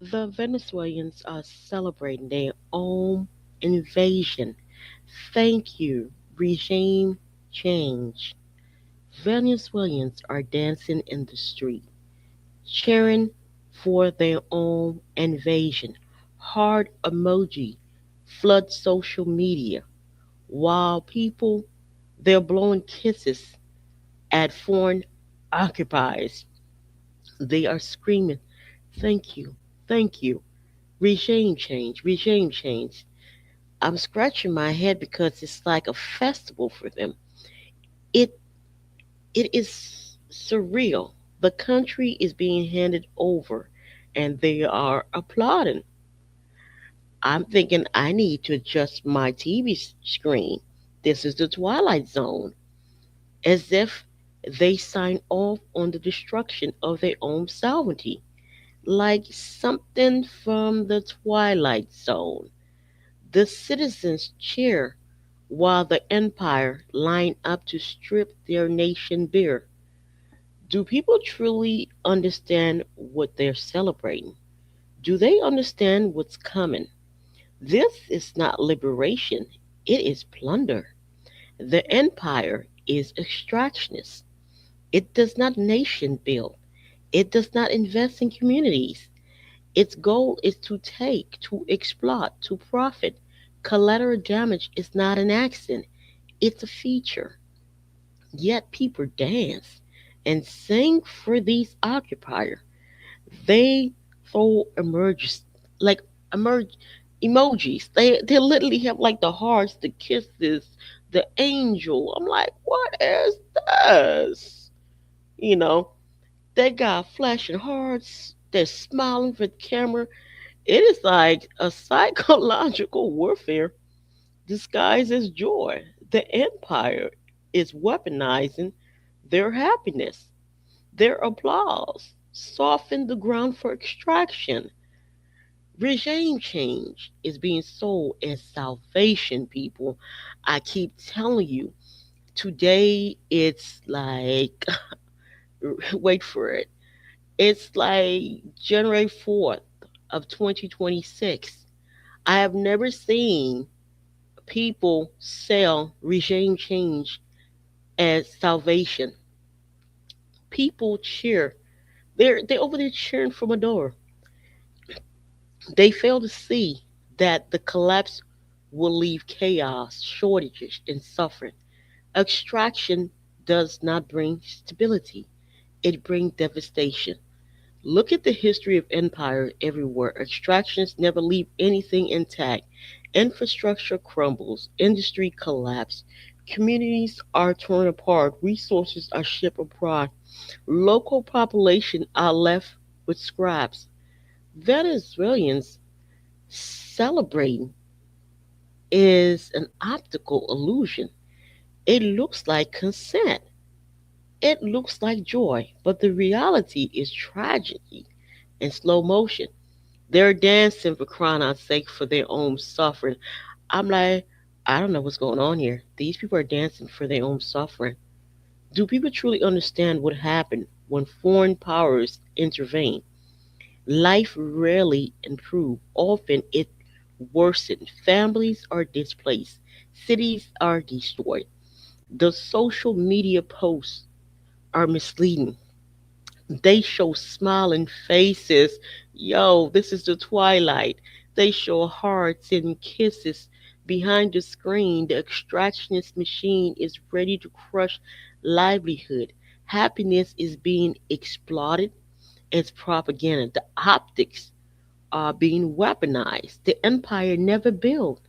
The Venezuelans are celebrating their own invasion. Thank you, regime change. Venezuelans are dancing in the street, cheering for their own invasion. Heart emoji flood social media while people they're blowing kisses at foreign occupiers. They are screaming, "Thank you, thank you, regime change, regime change." I'm scratching my head because it's like a festival for them. It it is surreal. The country is being handed over and they are applauding. I'm thinking I need to adjust my TV screen. This is the Twilight Zone. As if they sign off on the destruction of their own sovereignty, like something from the Twilight Zone. The citizens cheer while the empire line up to strip their nation bare. Do people truly understand what they're celebrating? Do they understand what's coming? This is not liberation, it is plunder. The empire is extractionist. It does not nation build. It does not invest in communities. Its goal is to take, to exploit, to profit. Collateral damage is not an accident, it's a feature. Yet people dance and sing for these occupiers. They throw emerges like emerge emojis. They literally have like the hearts, the kisses, the angel. I'm like, what is this? You know, they got flashing hearts. They're smiling for the camera. It is like a psychological warfare disguised as joy. The empire is weaponizing their happiness, their applause, soften the ground for extraction. Regime change is being sold as salvation, people. I keep telling you, today it's like, wait for it, it's like January 4th of 2026. I have never seen people sell regime change as salvation. People cheer. They're over there cheering from a door. They fail to see that the collapse will leave chaos, shortages, and suffering. Extraction does not bring stability, it brings devastation. Look at the history of empire everywhere. Extractions never leave anything intact. Infrastructure crumbles, industry collapse, communities are torn apart, resources are shipped abroad, local population are left with scraps. Venezuelans celebrating is an optical illusion. It looks like consent. It looks like joy, but the reality is tragedy in slow motion. They're dancing for crying out sake for their own suffering. I'm like, I don't know what's going on here. These people are dancing for their own suffering. Do people truly understand what happened when foreign powers intervene? Life rarely improves. Often it worsens. Families are displaced. Cities are destroyed. The social media posts are misleading. They show smiling faces. Yo, this is the twilight. They show hearts and kisses. Behind the screen, the extractionist machine is ready to crush livelihood. Happiness is being exploited as propaganda. The optics are being weaponized. The empire never built.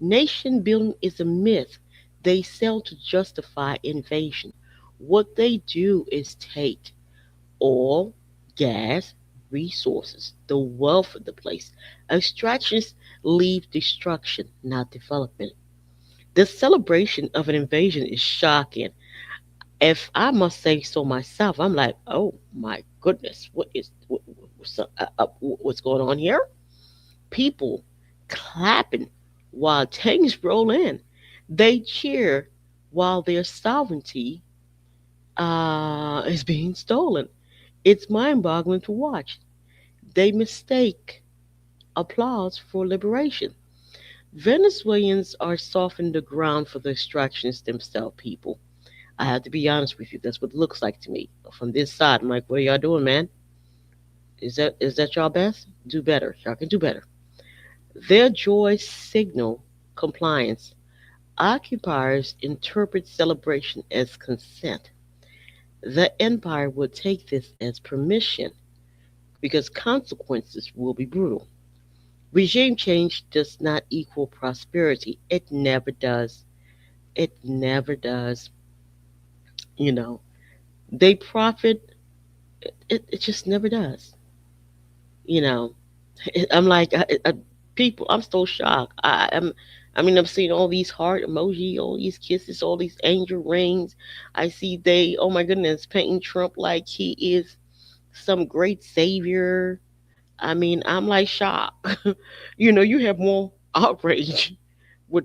Nation building is a myth. They sell to justify invasion. What they do is take oil, gas, resources, the wealth of the place. Extractions leave destruction, not development. The celebration of an invasion is shocking. If I must say so myself, I'm like, oh my goodness, what's going on here? People clapping while tanks roll in. They cheer while their sovereignty is being stolen. It's mind boggling to watch. They mistake applause for liberation. Venezuelans are softening the ground for the extractionists themselves, people. I have to be honest with you. That's what it looks like to me. From this side, I'm like, what are y'all doing, man? Is that y'all best? Do better. Y'all can do better. Their joy signal compliance. Occupiers interpret celebration as consent. The empire will take this as permission because consequences will be brutal. Regime change does not equal prosperity. It never does. It never does. You know, they profit. It just never does. You know, I'm like, people, I'm so shocked. I'm seeing all these heart emoji, all these kisses, all these angel rings. I see they, oh my goodness, painting Trump like he is some great savior. I mean, I'm like shocked. You have more outrage with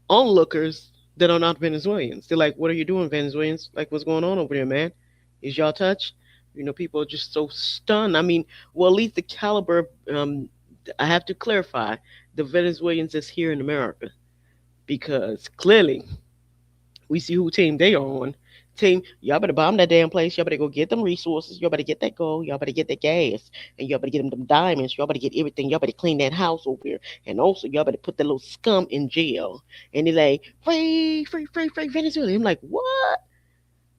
onlookers that are not Venezuelans. They're like, what are you doing, Venezuelans? Like, what's going on over there, man? Is y'all touched? People are just so stunned. I mean, well, at least the caliber, I have to clarify, the Venezuelans is here in America because clearly we see who team they are on. Team, y'all better bomb that damn place. Y'all better go get them resources. Y'all better get that gold. Y'all better get that gas. And y'all better get them diamonds. Y'all better get everything. Y'all better clean that house over there. And also, y'all better put that little scum in jail. And they're like, free, free, free, free Venezuela. I'm like, what?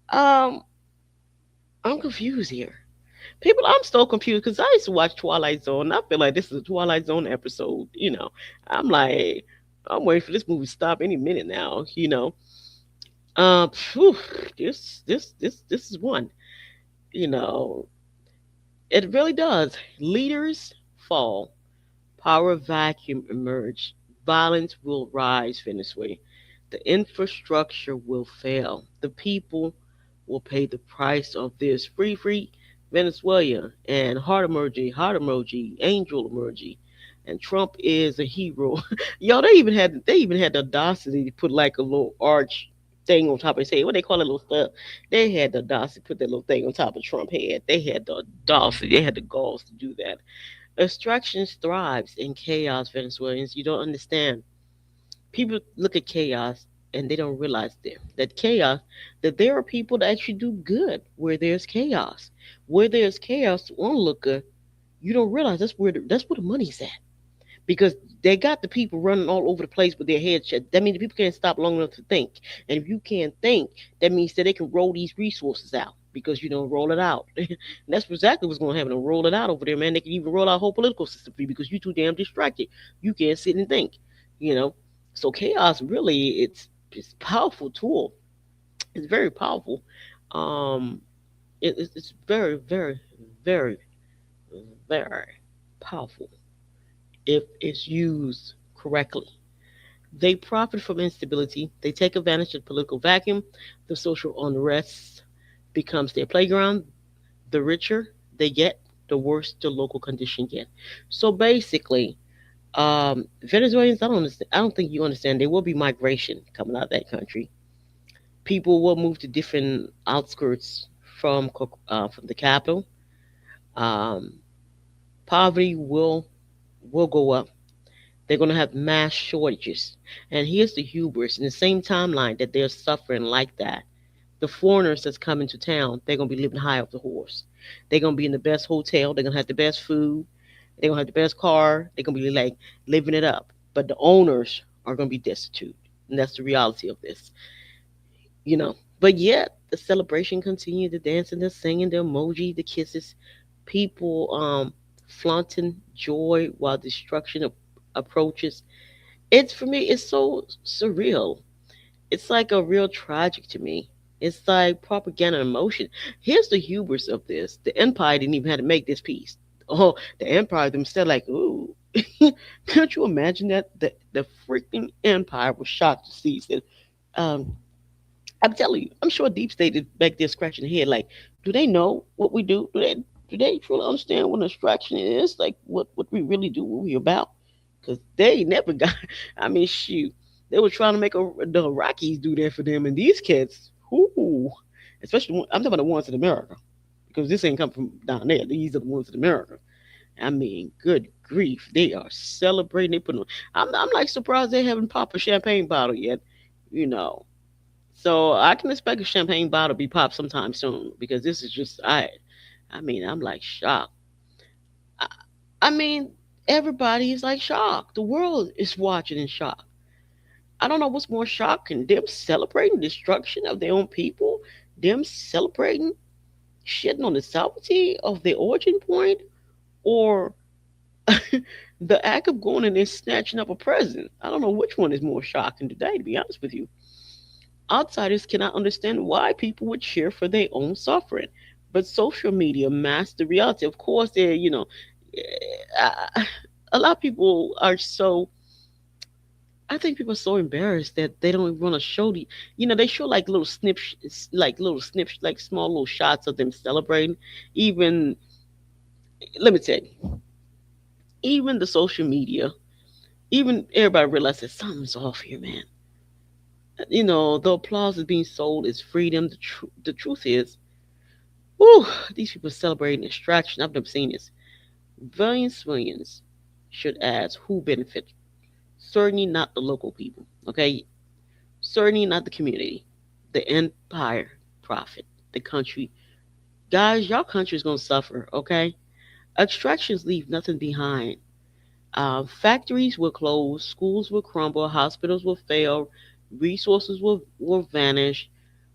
Um, I'm confused here. People, I'm so confused because I used to watch Twilight Zone. And I feel like this is a Twilight Zone episode. I'm like, I'm waiting for this movie to stop any minute now. Phew, this is one. You know, it really does. Leaders fall, power vacuum emerge, violence will rise. Venezuela, the infrastructure will fail. The people will pay the price of this. Free, free Venezuela and heart emoji, angel emoji, and Trump is a hero. Yo, they even had the audacity to put like a little arch thing on top of his head. What they call it, little stuff. They had the audacity to put that little thing on top of Trump head. They had the audacity. They had the galls to do that. Extraction thrives in chaos, Venezuelans. You don't understand. People look at chaos and they don't realize that there are people that actually do good where there's chaos. Where there's chaos, to onlooker, you don't realize that's where the money's at because they got the people running all over the place with their heads shut. That means the people can't stop long enough to think. And if you can't think, that means that they can roll these resources out because you don't roll it out. And that's exactly what's going to happen. To roll it out over there, man. They can even roll out whole political system for you because you're too damn distracted. You can't sit and think. You know. So chaos really, it's a powerful tool. It's very powerful. Um, it's very, very, very, very powerful if it's used correctly. They profit from instability. They take advantage of the political vacuum. The social unrest becomes their playground. The richer they get, the worse the local condition get. So basically, Venezuelans, I don't think you understand. There will be migration coming out of that country. People will move to different outskirts from the capital. Um, Poverty will go up. They're going to have mass shortages. And here's the hubris: in the same timeline that they're suffering like that, the foreigners that's coming to town, they're going to be living high off the horse. They're going to be in the best hotel. They're going to have the best food. They're going to have the best car. They're going to be like living it up. But the owners are going to be destitute. And that's the reality of this. But yet, the celebration continued, the dancing, the singing, the emoji, the kisses, people flaunting joy while destruction approaches. It's for me, it's so surreal. It's like a real tragic to me. It's like propaganda and emotion. Here's the hubris of this: the empire didn't even have to make this piece. Oh, the empire themselves, like, ooh. Can't you imagine that the freaking empire was shocked to see that? Um, I'm telling you, I'm sure deep state is back there scratching their head, like, do they know what we do? Do they truly understand what an abstraction is? Like, what we really do, what we about? Because they never got. I mean, shoot, they were trying to make the Iraqis do that for them, and these kids, whoo, especially I'm talking about the ones in America, because this ain't come from down there. These are the ones in America. I mean, good grief, they are celebrating. They put on. I'm like surprised they haven't popped a champagne bottle yet. You know, so I can expect a champagne bottle to be popped sometime soon because this is just I mean, I'm like shocked. I, I mean, everybody is like shocked. The world is watching in shock. I don't know what's more shocking: them celebrating destruction of their own people, them celebrating shitting on the sovereignty of their origin point, or the act of going in and snatching up a president. I don't know which one is more shocking today, to be honest with you. Outsiders cannot understand why people would cheer for their own suffering. But social media masks the reality. Of course, uh, a lot of people are so. I think people are so embarrassed that they don't even want to show they show like little snips, like small little shots of them celebrating. Even, let me tell you, even the social media, even everybody realizes something's off here, man. The applause is being sold as freedom. The truth is, whew, these people celebrating extraction. I've never seen this. Venezuelans should ask who benefits. Certainly not the local people. Okay, certainly not the community, the empire profit, the country. Guys, y'all country is gonna suffer. Okay, extractions leave nothing behind. Factories will close, schools will crumble, hospitals will fail, resources will vanish.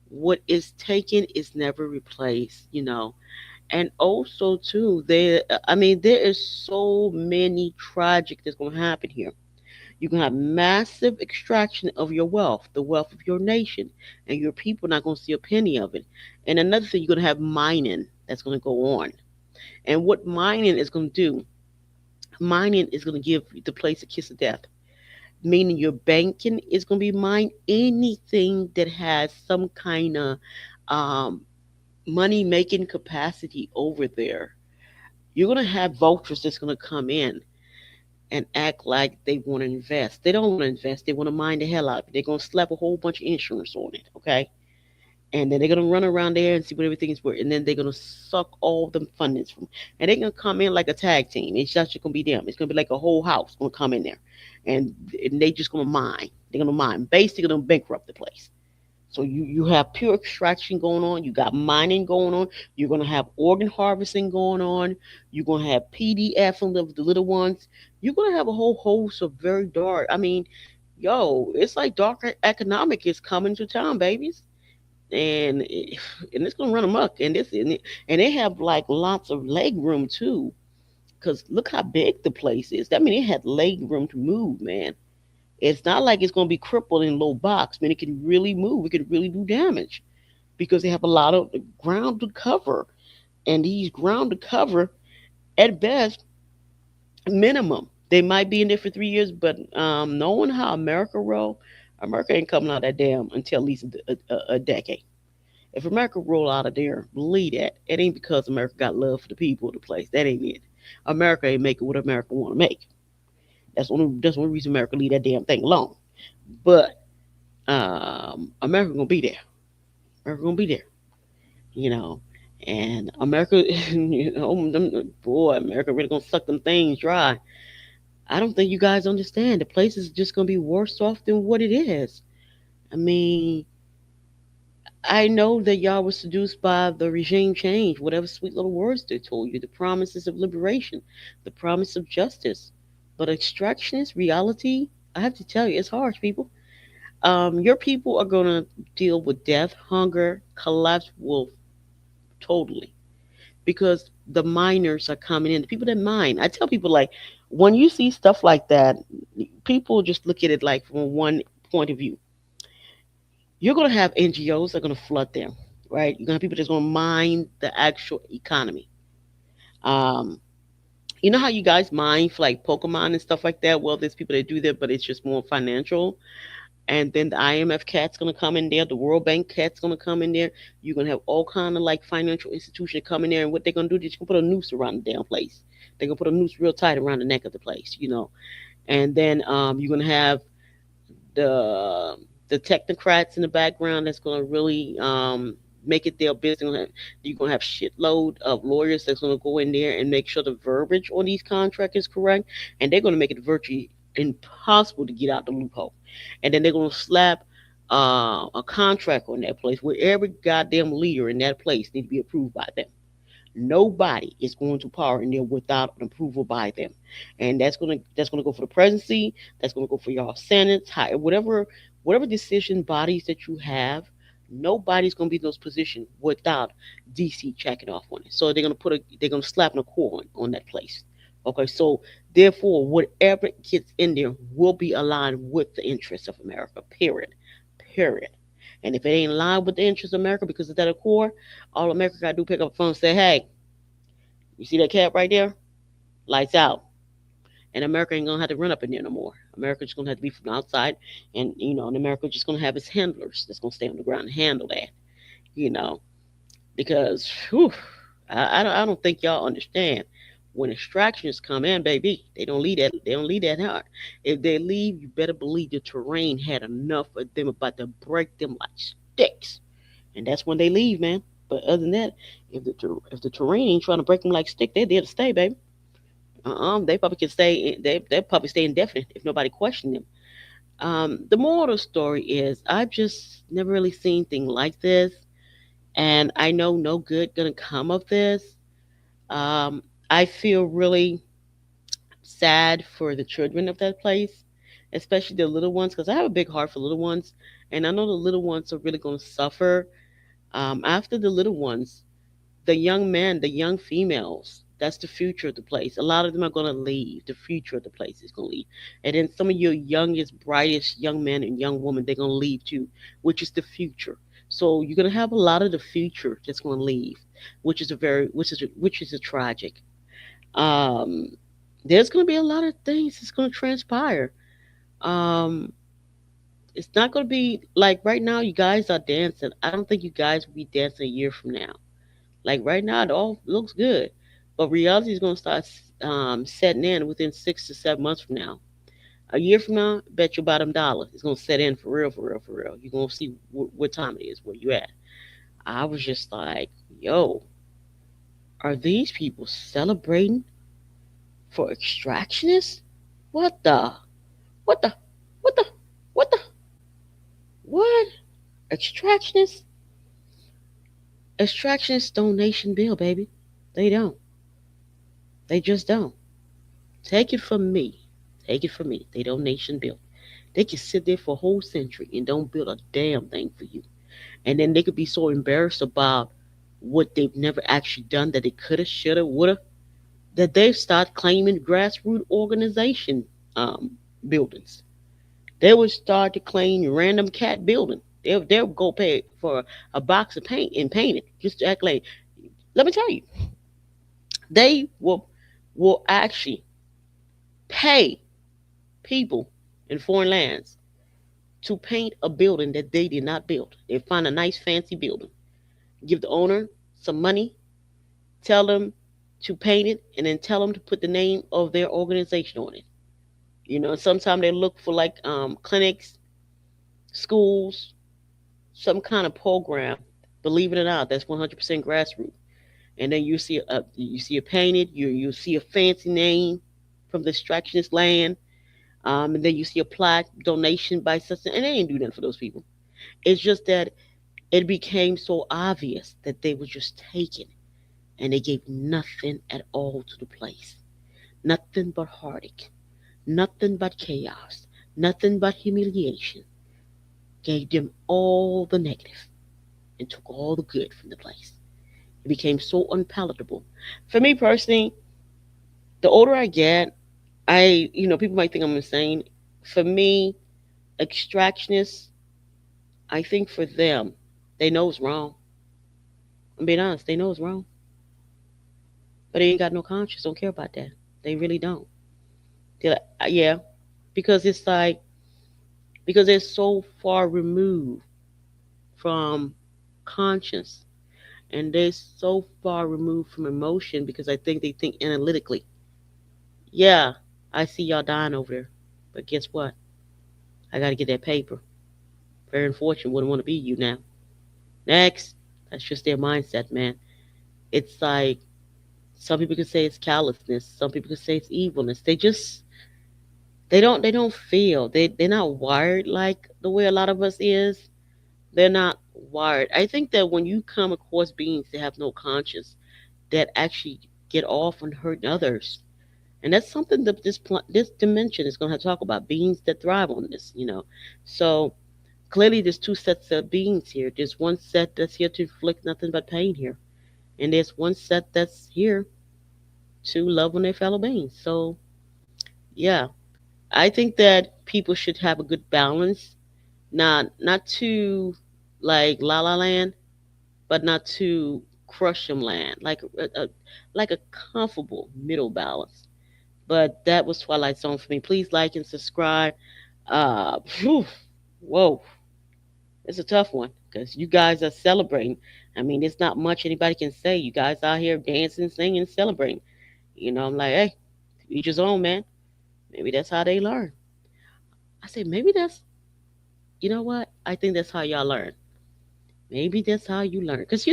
What is taken is never replaced. And also too, there is so many tragic that's going to happen here. You're going to have massive extraction of your wealth, the wealth of your nation, and your people not going to see a penny of it. And another thing, you're going to have mining that's going to go on. And what mining is going to do, mining is going to give the place a kiss of death, meaning your banking is going to be mined. Anything that has some kind of um, money making capacity over there, you're going to have vultures that's going to come in and act like they want to invest. They don't want to invest. They want to mine the hell out of it. They're going to slap a whole bunch of insurance on it, okay? And then they're going to run around there and see what everything is worth. And then they're going to suck all the fundings from. And they're going to come in like a tag team. It's not just going to be them. It's going to be like a whole house going to come in there. And they just going to mine. They're going to mine. Basically, going to bankrupt the place. So you have pure extraction going on. You got mining going on. You're going to have organ harvesting going on. You're going to have PDF and the little ones. You're going to have a whole host of very dark. I mean, yo, it's like dark economic is coming to town, babies, and it's going to run amok. And they have like lots of leg room too, because look how big the place is. That means it had leg room to move, man. It's not like it's going to be crippled in a low box. Man, it can really move. It can really do damage because they have a lot of ground to cover. And these ground to cover, at best, minimum. They might be in there for 3 years, but knowing how America roll, America ain't coming out of that dam until at least a decade. If America roll out of there, believe that. It ain't because America got love for the people of the place. That ain't it. America ain't making what America want to make. That's one reason America leave that damn thing alone. But America gonna be there. America gonna be there. You know, and America, boy, America really gonna suck them things dry. I don't think you guys understand. The place is just gonna be worse off than what it is. I mean, I know that y'all were seduced by the regime change, whatever sweet little words they told you, the promises of liberation, the promise of justice. But extractionist reality, I have to tell you, it's harsh, people. Your people are going to deal with death, hunger, collapse wolf totally because the miners are coming in. The people that mine, I tell people like when you see stuff like that, people just look at it like from one point of view. You're going to have NGOs that are going to flood them, right? You're going to have people that's going to mine the actual economy. Um, you know how you guys mine for like Pokemon and stuff like that? Well, there's people that do that, but it's just more financial. And then the IMF cat's gonna come in there, the World Bank cat's gonna come in there. You're gonna have all kind of like financial institutions come in there, and what they're gonna do, they're just gonna put a noose around the damn place. They're gonna put a noose real tight around the neck of the place. And then you're gonna have the the technocrats in the background that's gonna really make it their business. You're gonna have shitload of lawyers that's gonna go in there and make sure the verbiage on these contracts is correct, and they're gonna make it virtually impossible to get out the loophole. And then they're gonna slap a contract on that place where every goddamn leader in that place need to be approved by them. Nobody is going to power in there without an approval by them, and that's gonna go for the presidency. That's gonna go for y'all senates, whatever decision bodies that you have. Nobody's gonna be in those positions without DC checking off on it. So they're gonna slap an accord on that place. Okay, so therefore, whatever gets in there will be aligned with the interests of America. Period. Period. And if it ain't aligned with the interests of America because of that accord, all America got to do is pick up the phone and say, hey, you see that cap right there? Lights out. And America ain't going to have to run up in there no more. America's just going to have to be from the outside. And America just going to have its handlers that's going to stay on the ground and handle that, you know, because whew, I don't think y'all understand. When extractionists come in, baby, they don't leave that hard. If they leave, you better believe the terrain had enough of them about to break them like sticks. And that's when they leave, man. But other than that, if the terrain ain't trying to break them like stick, they're there to stay, baby. They probably can stay. They probably stay indefinite if nobody questioned them. The moral of the story is I've just never really seen things like this, and I know no good gonna come of this. Um, I feel really sad for the children of that place, especially the little ones, because I have a big heart for little ones, and I know the little ones are really going to suffer. After the little ones, the young men, the young females, that's the future of the place. A lot of them are going to leave. The future of the place is going to leave. And then some of your youngest, brightest young men and young women, they're going to leave too, which is the future. So you're going to have a lot of the future that's going to leave, which is a tragic. Um, there's going to be a lot of things that's going to transpire. Um, it's not going to be like right now. You guys are dancing. I don't think you guys will be dancing a year from now. Like right now, it all looks good, but reality is going to start setting in within 6 to 7 months from now. A year from now, bet your bottom dollar it's going to set in for real, for real, for real. You're going to see what time it is, where you at. I was just like, yo, are these people celebrating for extractionists? What the? What the? What the? What the? What? Extractionists? Extractionists don't nation build, baby. They don't. They just don't. Take it from me. Take it from me. They don't nation build. They can sit there for a whole century and don't build a damn thing for you. And then they could be so embarrassed about what they've never actually done that they coulda, shoulda, woulda, that they start claiming grassroots organization um, buildings. They would start to claim random cat building. They'll go pay for a box of paint and paint it just to act like. Let me tell you, they will actually pay people in foreign lands to paint a building that they did not build. They find a nice fancy building, give the owner some money, tell them to paint it, and then tell them to put the name of their organization on it. Sometimes they look for like clinics, schools, some kind of program. Believe it or not, that's 100% grassroots. And then you see a painted, you see a fancy name from the extractionist land, and then you see a plaque donation by such, and they ain't do nothing for those people. It's just that it became so obvious that they were just taken, and they gave nothing at all to the place, nothing but heartache, nothing but chaos, nothing but humiliation. Gave them all the negative and took all the good from the place. It became so unpalatable. For me personally, the older I get, people might think I'm insane. For me, extractionists, I think for them, they know it's wrong. I'm being honest, they know it's wrong. But they ain't got no conscience, don't care about that. They really don't. They're like, yeah, because it's like, because they're so far removed from conscience and they're so far removed from emotion because I think they think analytically. Yeah, I see y'all dying over there, but guess what? I got to get that paper. Very unfortunate. Wouldn't want to be you now. Next. That's just their mindset, man. It's like some people could say it's callousness. Some people could say it's evilness. They don't feel. They're not wired like the way a lot of us is. They're not wired. I think that when you come across beings that have no conscience, that actually get off on hurting others, and that's something that this dimension is going to have to talk about, beings that thrive on this. So clearly there's two sets of beings here. There's one set that's here to inflict nothing but pain here, and there's one set that's here to love on their fellow beings. So yeah, I think that people should have a good balance, not too like la la land, but not too crush them land, like a comfortable middle balance. But that was Twilight Zone for me. Please like and subscribe. Whew, whoa, it's a tough one because you guys are celebrating. I mean, there's not much anybody can say. You guys out here dancing, singing, celebrating. I'm like, hey, each his own, man. Maybe that's how they learn. I say, maybe that's, you know what? I think that's how y'all learn. Maybe that's how you learn. Because,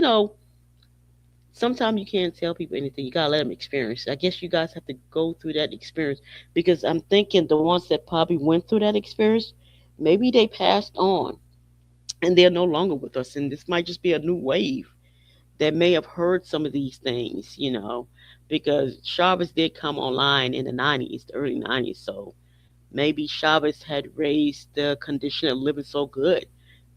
sometimes you can't tell people anything. You got to let them experience. I guess you guys have to go through that experience because I'm thinking the ones that probably went through that experience, maybe they passed on and they're no longer with us. And this might just be a new wave that may have heard some of these things, because Chavez did come online in the 90s, the early 90s. So maybe Chavez had raised the condition of living so good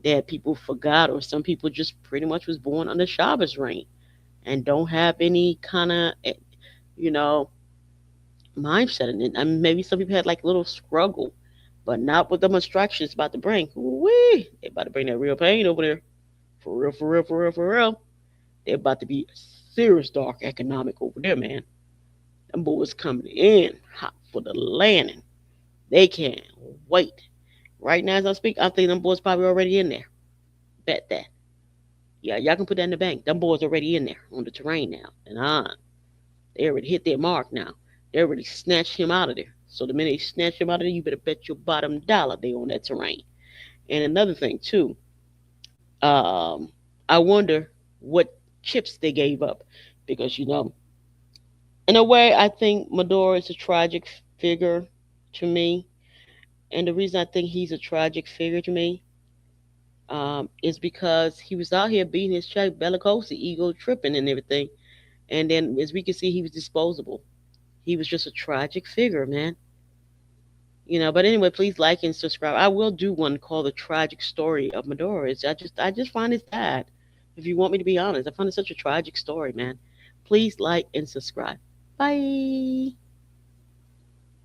that people forgot, or some people just pretty much was born under Chavez reign and don't have any kind of, you know, mindset in it. I mean, maybe some people had like a little struggle, but not with the instructions about to bring. Wee, they about to bring that real pain over there. For real, for real, for real, for real. They're about to be serious dark economic over there, man. Them boys coming in hot for the landing. They can't wait. Right now, as I speak, I think them boys probably already in there. Bet that. Yeah, y'all can put that in the bank. Them boys already in there on the terrain now. And they already hit their mark now. They already snatched him out of there. So the minute they snatch him out of there, you better bet your bottom dollar they on that terrain. And another thing too, um, I wonder what chips they gave up. Because in a way I think Maduro is a tragic figure to me. And the reason I think he's a tragic figure to me is because he was out here beating his check, bellicosi, ego tripping and everything. And then, as we can see, he was disposable. He was just a tragic figure, man. But anyway, please like and subscribe. I will do one called "The Tragic Story of Maduro." I just find it sad. If you want me to be honest, I find it such a tragic story, man. Please like and subscribe. Bye.